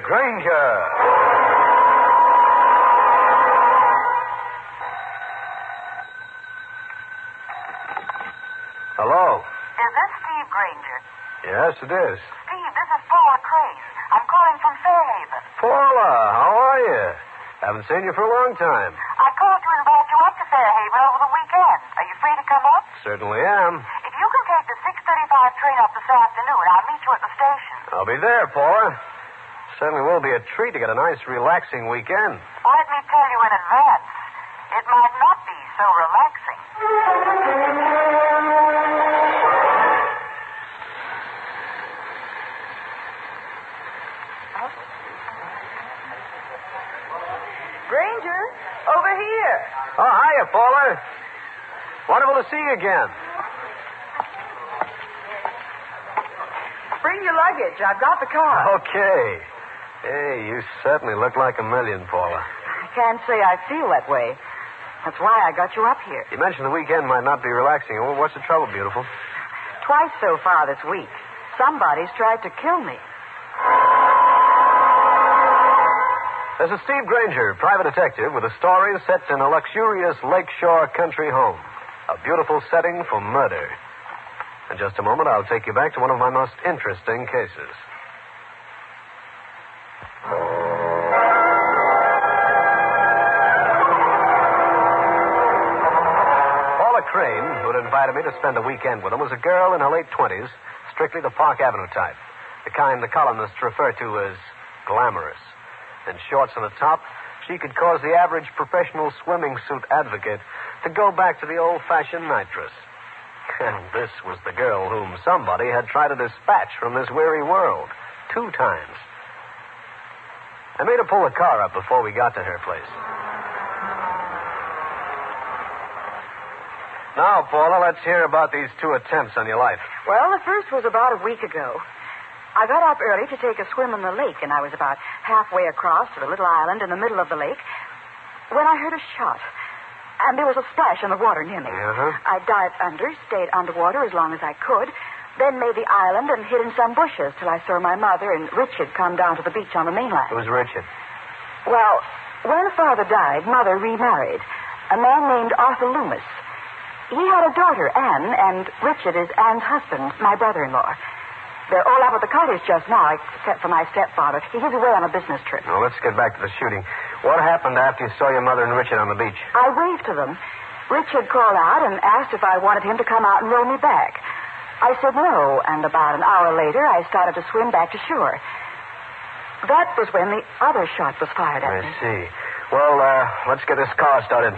Granger. Hello. Is this Steve Granger? Yes, it is. Steve, this is Paula Craze. I'm calling from Fairhaven. Paula, how are you? Haven't seen you for a long time. I called to invite you up to Fairhaven over the weekend. Are you free to come up? Certainly am. If you can take the 6:35 train up this afternoon, I'll meet you at the station. I'll be there, Paula. Certainly will be a treat to get a nice, relaxing weekend. Let me tell you in advance, it might not be so relaxing. Granger, over here. Oh, hiya, Paula. Wonderful to see you again. Bring your luggage. I've got the car. Okay. Hey, you certainly look like a million, Paula. I can't say I feel that way. That's why I got you up here. You mentioned the weekend might not be relaxing. Well, what's the trouble, beautiful? Twice so far this week, somebody's tried to kill me. This is Steve Granger, private detective, with a story set in a luxurious lakeshore country home. A beautiful setting for murder. In just a moment, I'll take you back to one of my most interesting cases. Paula Crane, who had invited me to spend a weekend with him, was a girl in her late 20s, strictly the Park Avenue type. The kind the columnists refer to as glamorous. In shorts on the top, she could cause the average professional swimming suit advocate to go back to the old-fashioned nitress. And this was the girl whom somebody had tried to dispatch from this weary world 2 times. I made her pull the car up before we got to her place. Now, Paula, let's hear about these 2 attempts on your life. Well, the first was about a week ago. I got up early to take a swim in the lake, and I was about halfway across to the little island in the middle of the lake when I heard a shot. And there was a splash in the water near me. Uh-huh. I dived under, stayed underwater as long as I could, then made the island and hid in some bushes till I saw my mother and Richard come down to the beach on the mainland. Who's Richard? Well, when father died, mother remarried a man named Arthur Loomis. He had a daughter, Anne, and Richard is Anne's husband, my brother-in-law. They're all up at the cottage just now, except for my stepfather. He's away on a business trip. Now, let's get back to the shooting. What happened after you saw your mother and Richard on the beach? I waved to them. Richard called out and asked if I wanted him to come out and row me back. I said no, and about an hour later, I started to swim back to shore. That was when the other shot was fired at me. I see. Well, let's get this car started.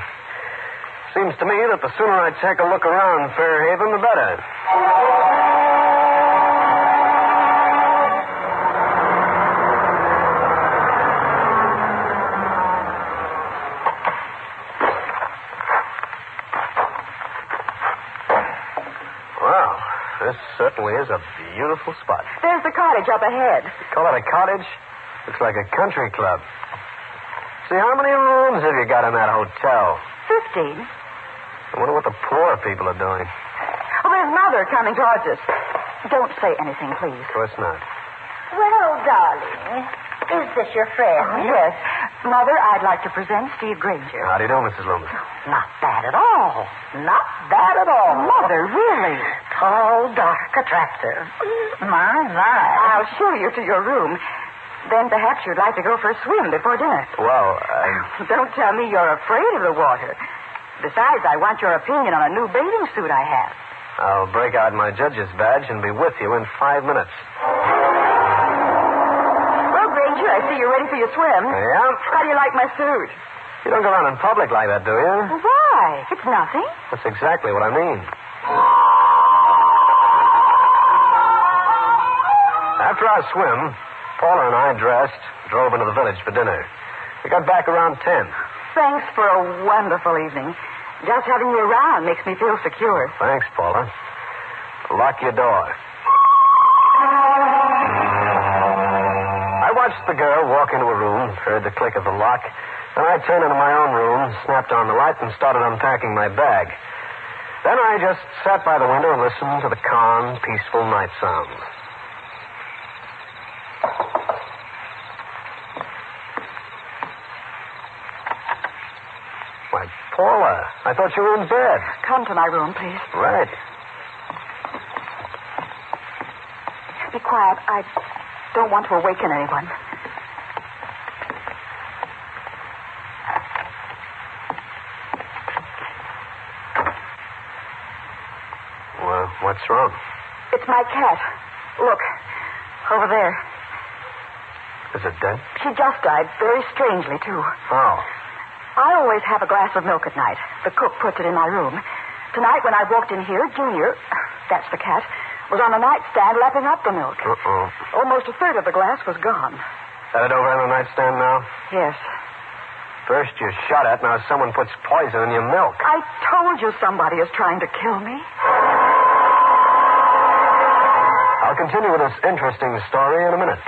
Seems to me that the sooner I take a look around Fairhaven, the better. Wow, this certainly is a beautiful spot. There's the cottage up ahead. Call it a cottage? Looks like a country club. See, how many rooms have you got in that hotel? 15. I wonder what the poor people are doing. Oh, there's Mother coming towards us. Don't say anything, please. Of course not. Well, darling, is this your friend? Yes. Mother, I'd like to present Steve Granger. How do you do, Mrs. Loomis? Not bad at all. Not bad at all. Mother, really? Tall, dark, attractive. My. I'll show you to your room. Then perhaps you'd like to go for a swim before dinner. Well, Don't tell me you're afraid of the water. Besides, I want your opinion on a new bathing suit I have. I'll break out my judge's badge and be with you in 5 minutes. Well, Granger, I see you're ready for your swim. Yeah? How do you like my suit? You don't go around in public like that, do you? Why? It's nothing. That's exactly what I mean. After our swim, Paula and I dressed, drove into the village for dinner. We got back around 10. Thanks for a wonderful evening. Just having you around makes me feel secure. Thanks, Paula. Lock your door. I watched the girl walk into a room, heard the click of the lock, and I turned into my own room, snapped on the light, and started unpacking my bag. Then I just sat by the window and listened to the calm, peaceful night sounds. Why, Paula, I thought you were in bed. Come to my room, please. Right. Be quiet. I don't want to awaken anyone. Well, what's wrong? It's my cat. Look, over there. Is it dead? She just died, very strangely, too. Oh. I always have a glass of milk at night. The cook puts it in my room. Tonight, when I walked in here, Junior, that's the cat, was on the nightstand lapping up the milk. Uh-oh. Almost a third of the glass was gone. Got it over on the nightstand now? Yes. First you shot at, now someone puts poison in your milk. I told you somebody is trying to kill me. I'll continue with this interesting story in a minute.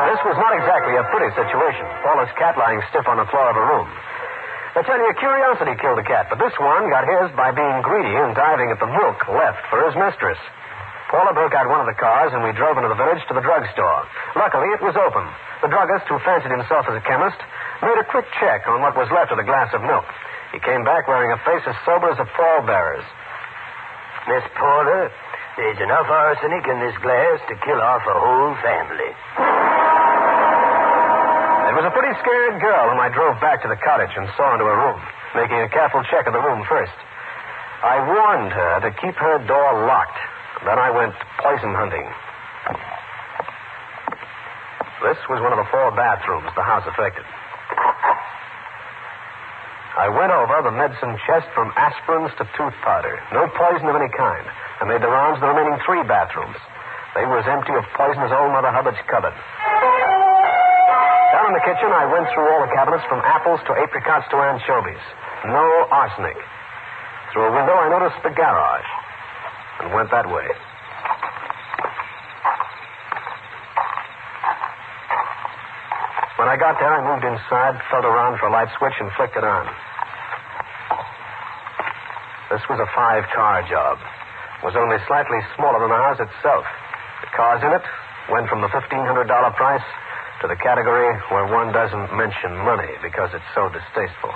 This was not exactly a pretty situation. Paula's cat lying stiff on the floor of her room. I tell you, curiosity killed the cat, but this one got his by being greedy and diving at the milk left for his mistress. Paula broke out one of the cars, and we drove into the village to the drugstore. Luckily, it was open. The druggist, who fancied himself as a chemist, made a quick check on what was left of the glass of milk. He came back wearing a face as sober as a pallbearer's. Miss Paula, there's enough arsenic in this glass to kill off a whole family. It was a pretty scared girl whom I drove back to the cottage and saw into her room, making a careful check of the room first. I warned her to keep her door locked. Then I went poison hunting. This was one of the 4 bathrooms the house affected. I went over the medicine chest from aspirins to tooth powder. No poison of any kind. I made the rounds of the remaining 3 bathrooms. They were as empty of poison as old Mother Hubbard's cupboard. Down in the kitchen, I went through all the cabinets from apples to apricots to anchovies. No arsenic. Through a window, I noticed the garage and went that way. When I got there, I moved inside, felt around for a light switch, and flicked it on. This was a 5-car job. It was only slightly smaller than the house itself. The cars in it went from the $1,500 price to the category where one doesn't mention money because it's so distasteful.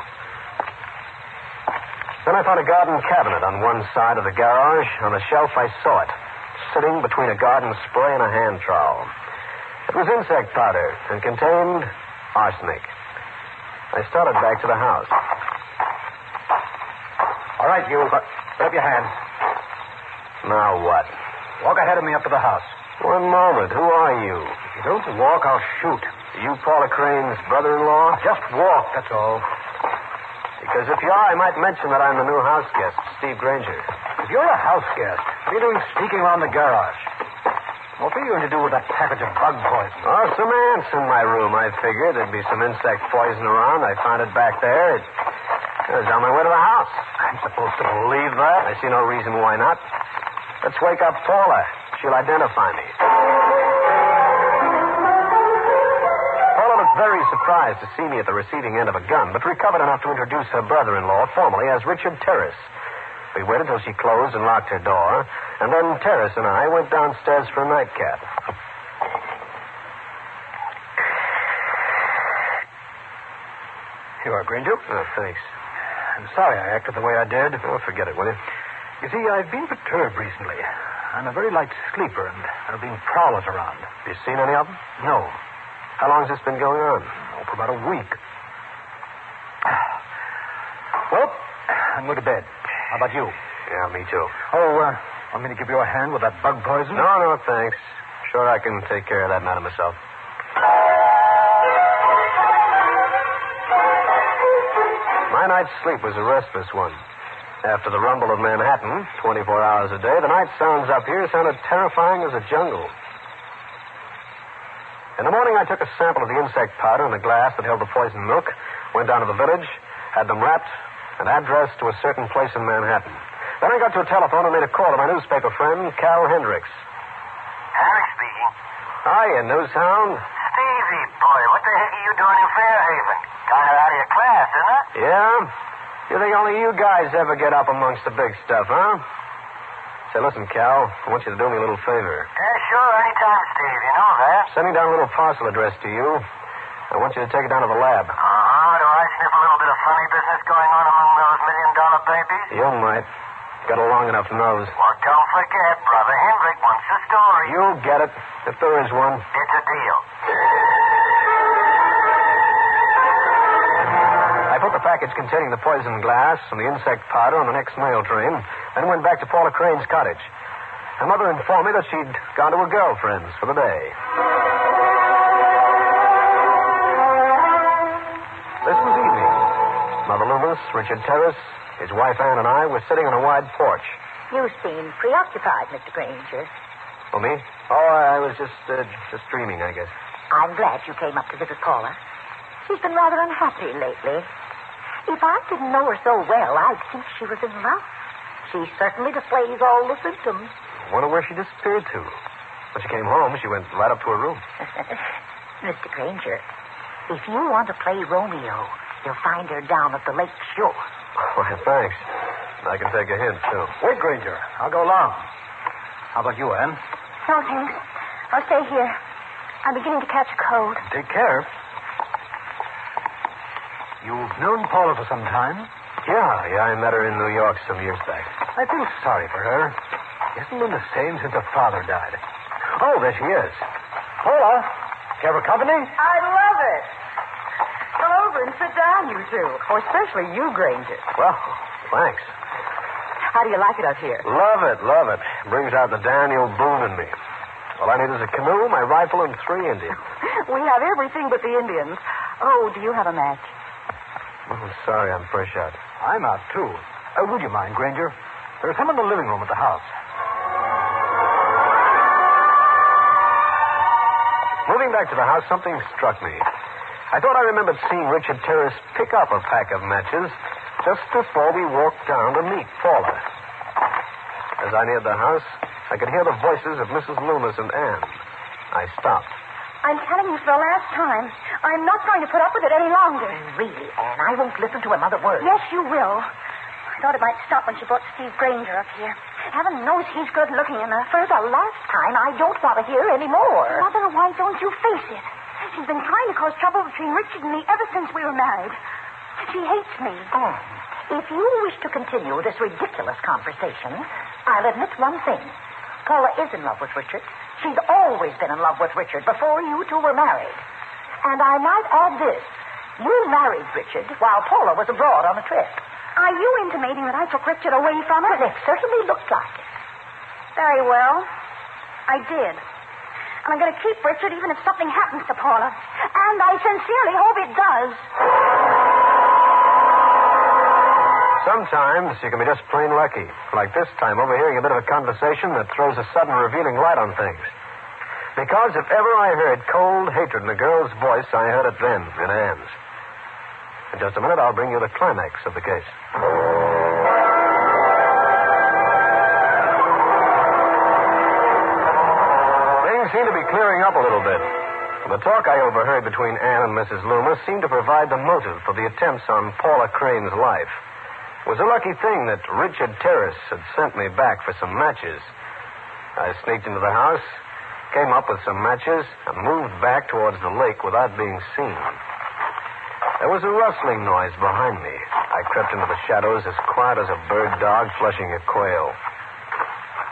Then I found a garden cabinet on one side of the garage. On the shelf, I saw it, sitting between a garden spray and a hand trowel. It was insect powder and contained arsenic. I started back to the house. All right, you. Put up your hands. Now what? Walk ahead of me up to the house. One moment. Who are you? If you don't walk, I'll shoot. Are you Paula Crane's brother-in-law? Just walk, that's all. Because if you are, I might mention that I'm the new house guest, Steve Granger. If you're a house guest, what are you doing sneaking around the garage? What are you going to do with that package of bug poison? Oh, some ants in my room. I figured there'd be some insect poison around. I found it back there. It was on my way to the house. I'm supposed to believe that? I see no reason why not. Let's wake up Paula. She'll identify me. Paula looked very surprised to see me at the receiving end of a gun, but recovered enough to introduce her brother-in-law formally as Richard Terrace. We waited till she closed and locked her door, and then Terrace and I went downstairs for a nightcap. You are, Granger? Oh, thanks. I'm sorry I acted the way I did. Oh, forget it, will you? You see, I've been perturbed recently. I'm a very light sleeper, and there have been prowlers around. You seen any of them? No. How long's this been going on? Oh, for about a week. Well, I'm going to bed. How about you? Yeah, me too. Oh, want me to give you a hand with that bug poison? No, thanks. Sure, I can take care of that matter myself. My night's sleep was a restless one. After the rumble of Manhattan, 24 hours a day, the night sounds up here sounded terrifying as a jungle. In the morning, I took a sample of the insect powder in the glass that held the poisoned milk, went down to the village, had them wrapped, and addressed to a certain place in Manhattan. Then I got to a telephone and made a call to my newspaper friend, Cal Hendricks. Harry speaking. Hiya, Newshound. Stevie, boy, what the heck are you doing in Fairhaven? Kind of out of your class, isn't it? Yeah? You think only you guys ever get up amongst the big stuff, huh? Say, listen, Cal, I want you to do me a little favor. Yeah, sure. Anytime, Steve. You know that. Sending down a little parcel address to you. I want you to take it down to the lab. Do I sniff a little bit of funny business going on among those $1 million babies? You might. Got a long enough nose. Well, don't forget, Brother Hendrick wants the story. You'll get it, if there is one. It's a deal. I put the package containing the poison glass and the insect powder on the next mail train, then went back to Paula Crane's cottage. Her mother informed me that she'd gone to her girlfriend's for the day. This was evening. Mother Loomis, Richard Terrace, his wife Ann, and I were sitting on a wide porch. You seem preoccupied, Mr. Granger. Oh, me? Oh, I was just dreaming, I guess. I'm glad you came up to visit Paula. She's been rather unhappy lately. If I didn't know her so well, I'd think she was in love. She certainly displays all the symptoms. I wonder where she disappeared to. When she came home, she went right up to her room. Mr. Granger, if you want to play Romeo, you'll find her down at the lake shore. Oh, thanks. I can take a hint, too. Wait, Granger. I'll go along. How about you, Ann? No, thanks. I'll stay here. I'm beginning to catch a cold. Take care. You've known Paula for some time? Yeah, I met her in New York some years back. I feel sorry for her. She hasn't been the same since her father died. Oh, there she is. Paula, do you have her company? I'd love it. Come over and sit down, you two. Oh, especially you, Granger. Well, thanks. How do you like it up here? Love it, love it. Brings out the Daniel Boone in me. All I need is a canoe, my rifle, and 3 Indians. We have everything but the Indians. Oh, do you have a match? Oh, sorry, I'm fresh out. I'm out, too. Would you mind, Granger? There's some in the living room at the house. Moving back to the house, something struck me. I thought I remembered seeing Richard Terrace pick up a pack of matches just before we walked down to meet Paula. As I neared the house, I could hear the voices of Mrs. Loomis and Ann. I stopped. I'm telling you for the last time, I'm not going to put up with it any longer. Really, Anne, I won't listen to another word. Yes, you will. I thought it might stop when she brought Steve Granger up here. Heaven knows he's good looking, and For the last time, I don't want to hear any more. Mother, why don't you face it? She's been trying to cause trouble between Richard and me ever since we were married. She hates me. Anne, if you wish to continue this ridiculous conversation, I'll admit one thing. Paula is in love with Richard. She's always been in love with Richard before you two were married. And I might add this. You married Richard while Paula was abroad on a trip. Are you intimating that I took Richard away from her? Well, it certainly looked like it. Very well. I did. And I'm going to keep Richard even if something happens to Paula. And I sincerely hope it does. Sometimes you can be just plain lucky. Like this time, overhearing a bit of a conversation that throws a sudden revealing light on things. Because if ever I heard cold hatred in a girl's voice, I heard it then in Ann's. In just a minute, I'll bring you the climax of the case. Things seem to be clearing up a little bit. The talk I overheard between Ann and Mrs. Loomis seemed to provide the motive for the attempts on Paula Crane's life. It was a lucky thing that Richard Terrace had sent me back for some matches. I sneaked into the house, came up with some matches, and moved back towards the lake without being seen. There was a rustling noise behind me. I crept into the shadows as quiet as a bird dog flushing a quail.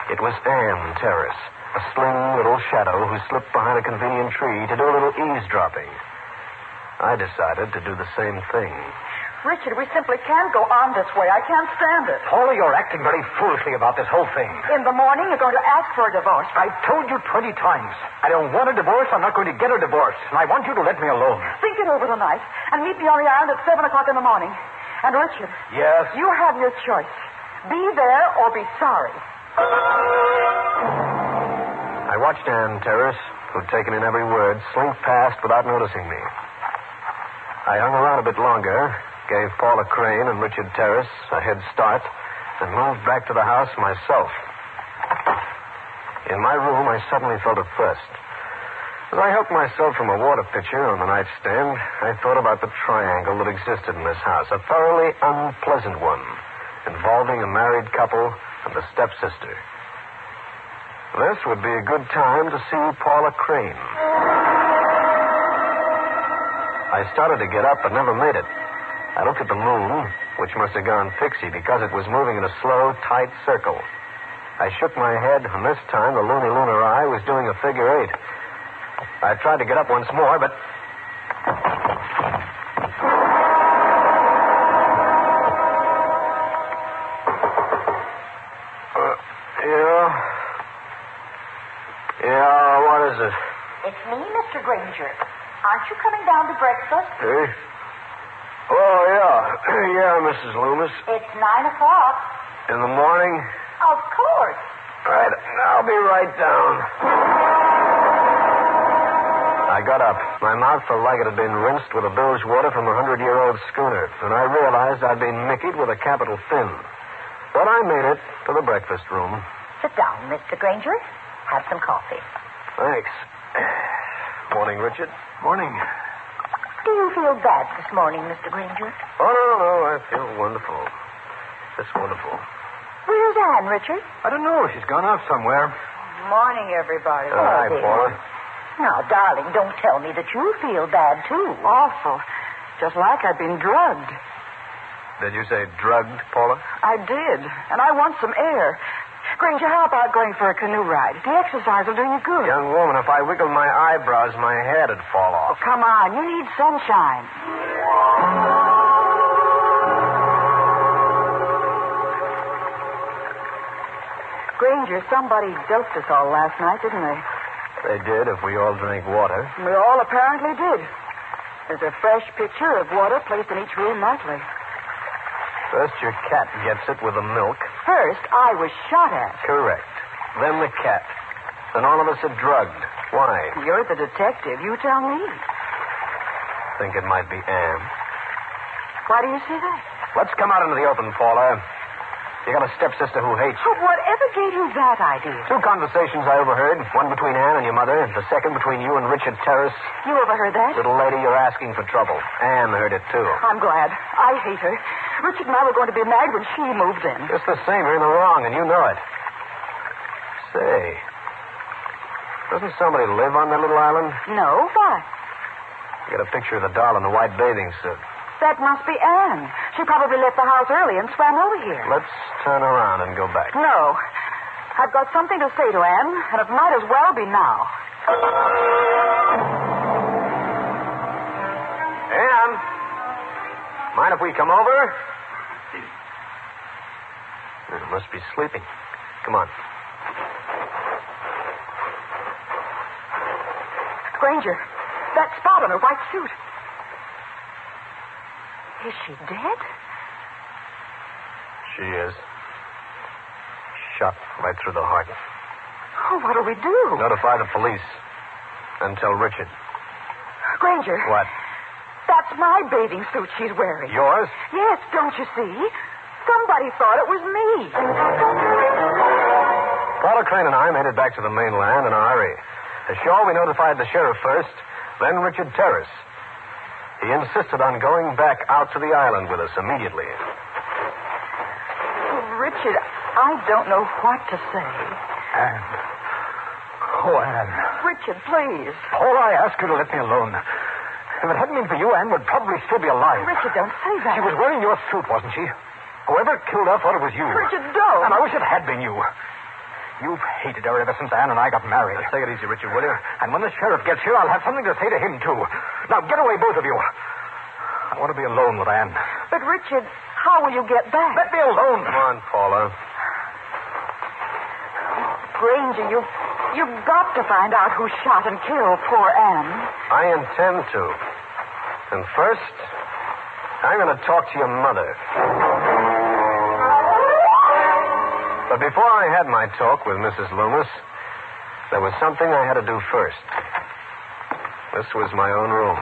It was Ann Terrace, a slim little shadow who slipped behind a convenient tree to do a little eavesdropping. I decided to do the same thing. Richard, we simply can't go on this way. I can't stand it. Paula, you're acting very foolishly about this whole thing. In the morning, you're going to ask for a divorce. I've told you 20 times. I don't want a divorce. I'm not going to get a divorce. And I want you to let me alone. Think it over tonight and meet me on the island at 7 o'clock in the morning. And, Richard. Yes? You have your choice. Be there or be sorry. I watched Ann Terrace, who'd taken in every word, slink past without noticing me. I hung around a bit longer, gave Paula Crane and Richard Terrace a head start, and moved back to the house myself. In my room, I suddenly felt a thirst. As I helped myself from a water pitcher on the nightstand, I thought about the triangle that existed in this house, a thoroughly unpleasant one, involving a married couple and a stepsister. This would be a good time to see Paula Crane. I started to get up, but never made it. I looked at the moon, which must have gone pixie because it was moving in a slow, tight circle. I shook my head, and this time the loony lunar eye was doing a figure 8. I tried to get up once more, but... Yeah, what is it? It's me, Mr. Granger. Aren't you coming down to breakfast? Hey? Oh, yeah. Yeah, Mrs. Loomis. It's 9 o'clock. In the morning? Of course. Right. I'll be right down. I got up. My mouth felt like it had been rinsed with a bilge water from a 100-year-old schooner, and I realized I'd been mickeyed with a capital fin. But I made it to the breakfast room. Sit down, Mr. Granger. Have some coffee. Thanks. Morning, Richard. Morning. Do you feel bad this morning, Mr. Granger? Oh, no. I feel wonderful. Just wonderful. Where's Anne, Richard? I don't know. She's gone out somewhere. Morning, everybody. Hi, dear. Paula. Now, darling, don't tell me that you feel bad, too. Awful. Just like I'd been drugged. Did you say drugged, Paula? I did. And I want some air. Granger, how about going for a canoe ride? The exercise will do you good. Young woman, if I wiggled my eyebrows, my head would fall Oh, off. come on. You need sunshine. Granger, somebody doped us all last night, didn't they? They did if we all drank water. We all apparently did. There's a fresh pitcher of water placed in each room nightly. First your cat gets it with the milk. First, I was shot at. Correct. Then the cat. Then all of us are drugged. Why? You're the detective. You tell me. Think it might be Anne. Why do you say that? Let's come out into the open, Paula. You got a stepsister who hates you. Oh, whatever gave you that idea? 2 conversations I overheard. One between Anne and your mother. The second between you and Richard Terrace. You overheard that? Little lady, you're asking for trouble. Anne heard it, too. I'm glad. I hate her. Richard and I were going to be married when she moved in. Just the same, you're in the wrong, and you know it. Say, doesn't somebody live on that little island? No, why? You got a picture of the doll in the white bathing suit. That must be Anne. She probably left the house early and swam over here. Let's turn around and go back. No. I've got something to say to Anne, and it might as well be now. Anne, mind if we come over? Must be sleeping. Come on. Granger, that spot on her white suit. Is she dead? She is. Shot right through the heart. Oh, what'll we do? Notify the police. And tell Richard. Granger. What? That's my bathing suit she's wearing. Yours? Yes, don't you see? Somebody thought it was me. Paula Crane and I made it back to the mainland in a hurry. Ashore, we notified the sheriff first, then Richard Terrace. He insisted on going back out to the island with us immediately. Richard, I don't know what to say. Anne. Oh, Anne. Richard, please. Paul, I ask you to let me alone. If it hadn't been for you, Anne would probably still be alive. Richard, don't say that. She was wearing your suit, wasn't she? Whoever killed her thought it was you. Richard, don't. And I wish it had been you. You've hated her ever since Anne and I got married. Now, take it easy, Richard, will you? And when the sheriff gets here, I'll have something to say to him, too. Now, get away, both of you. I want to be alone with Anne. But, Richard, how will you get back? Let me alone. Come on, Paula. Granger, you've got to find out who shot and killed poor Anne. I intend to. And first, I'm going to talk to your mother. But before I had my talk with Mrs. Loomis, there was something I had to do first. This was my own room.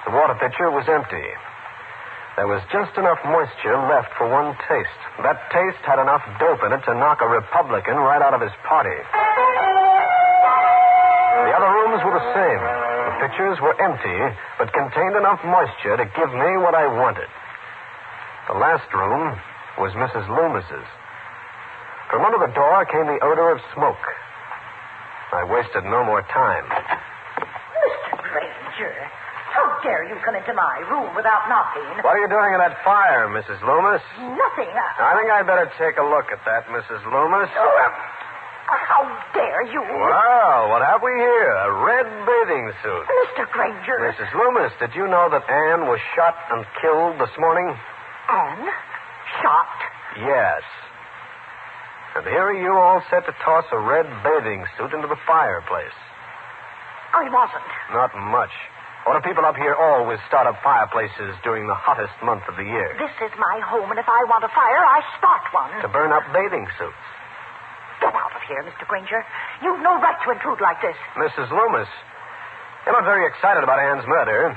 The water pitcher was empty. There was just enough moisture left for one taste. That taste had enough dope in it to knock a Republican right out of his party. The other rooms were the same. The pitchers were empty, but contained enough moisture to give me what I wanted. The last room was Mrs. Loomis's. From under the door came the odor of smoke. I wasted no more time. Mr. Granger, how dare you come into my room without knocking? What are you doing in that fire, Mrs. Loomis? Nothing. I think I'd better take a look at that, Mrs. Loomis. How dare you? Well, what have we here? A red bathing suit. Mr. Granger. Mrs. Loomis, did you know that Anne was shot and killed this morning? Anne? Shot? Yes. And here are you all set to toss a red bathing suit into the fireplace. I wasn't. Not much. Why do people up here always start up fireplaces during the hottest month of the year? This is my home, and if I want a fire, I start one. To burn up bathing suits. Get out of here, Mr. Granger. You've no right to intrude like this. Mrs. Loomis, you're not very excited about Anne's murder.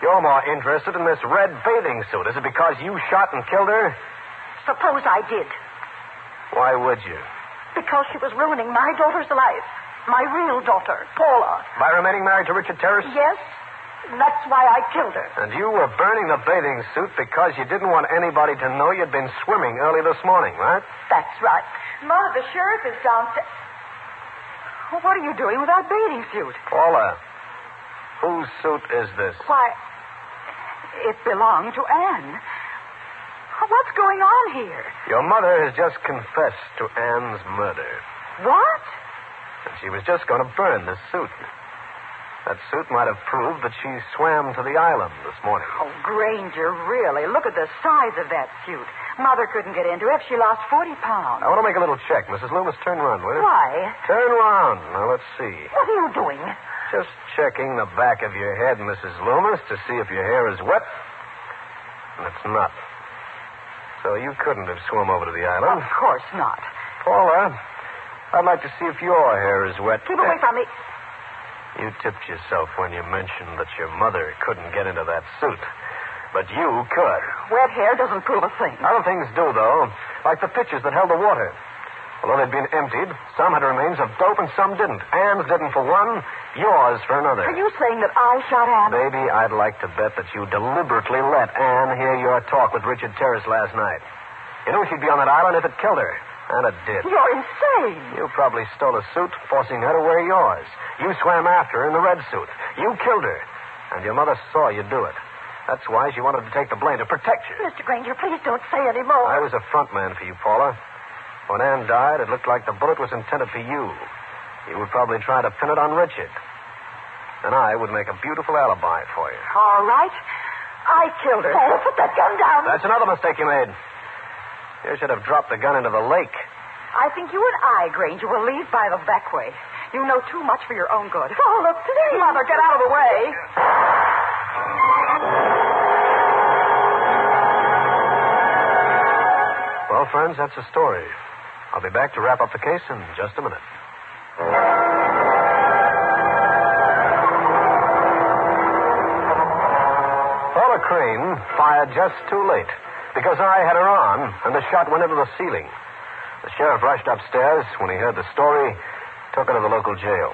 You're more interested in this red bathing suit. Is it because you shot and killed her? Suppose I did. Why would you? Because she was ruining my daughter's life. My real daughter, Paula. By remaining married to Richard Terrace? Yes. That's why I killed her. And you were burning the bathing suit because you didn't want anybody to know you'd been swimming early this morning, right? That's right. Ma, the sheriff is downstairs. What are you doing with that bathing suit? Paula, whose suit is this? Why, it belonged to Anne. What's going on here? Your mother has just confessed to Anne's murder. What? And she was just going to burn this suit. That suit might have proved that she swam to the island this morning. Oh, Granger, really? Look at the size of that suit. Mother couldn't get into it. She lost 40 pounds. I want to make a little check. Mrs. Loomis, turn around, will you? Why? Turn around. Now, let's see. What are you doing? Just checking the back of your head, Mrs. Loomis, to see if your hair is wet. And it's not. So you couldn't have swum over to the island. Of course not. Paula, I'd like to see if your hair is wet. Keep away from me. You tipped yourself when you mentioned that your mother couldn't get into that suit. But you could. Wet hair doesn't prove a thing. Other things do, though. Like the pitchers that held the water. Although they'd been emptied, some had remains of dope and some didn't. Anne's didn't for one, yours for another. Are you saying that I shot Anne? Baby, I'd like to bet that you deliberately let Anne hear your talk with Richard Terrace last night. You knew she'd be on that island if it killed her. And it did. You're insane. You probably stole a suit, forcing her to wear yours. You swam after her in the red suit. You killed her. And your mother saw you do it. That's why she wanted to take the blame, to protect you. Mr. Granger, please don't say any more. I was a front man for you, Paula. When Anne died, it looked like the bullet was intended for you. You would probably try to pin it on Richard. And I would make a beautiful alibi for you. All right. I killed her. Oh, put that gun down. That's another mistake you made. You should have dropped the gun into the lake. I think you and I, Granger, will leave by the back way. You know too much for your own good. Paula, please. Mother, get out of the way. Well, friends, that's the story. I'll be back to wrap up the case in just a minute. Paula Crane fired just too late because I had her on and the shot went into the ceiling. The sheriff rushed upstairs when he heard the story, took her to the local jail.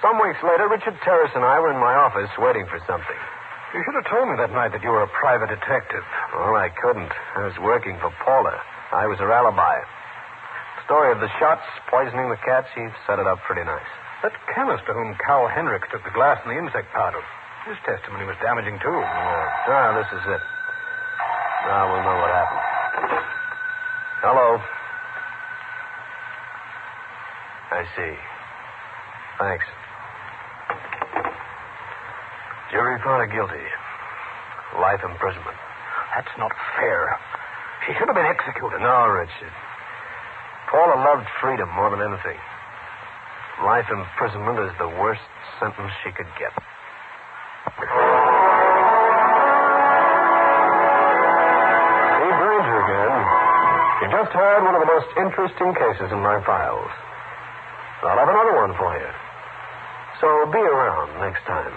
Some weeks later, Richard Terrace and I were in my office waiting for something. You should have told me that night that you were a private detective. Well, I couldn't. I was working for Paula. I was her alibi. The story of the shots, poisoning the cats, he set it up pretty nice. That chemist to whom Carl Hendricks took the glass and the insect powder, his testimony was damaging, too. This is it. Now we'll know what happened. Hello. I see. Thanks. Jury found her guilty. Life imprisonment. That's not fair. She should have been executed. No, Richard. Paula loved freedom more than anything. Life imprisonment is the worst sentence she could get. Steve Granger again. You just heard one of the most interesting cases in my files. I'll have another one for you. So be around next time.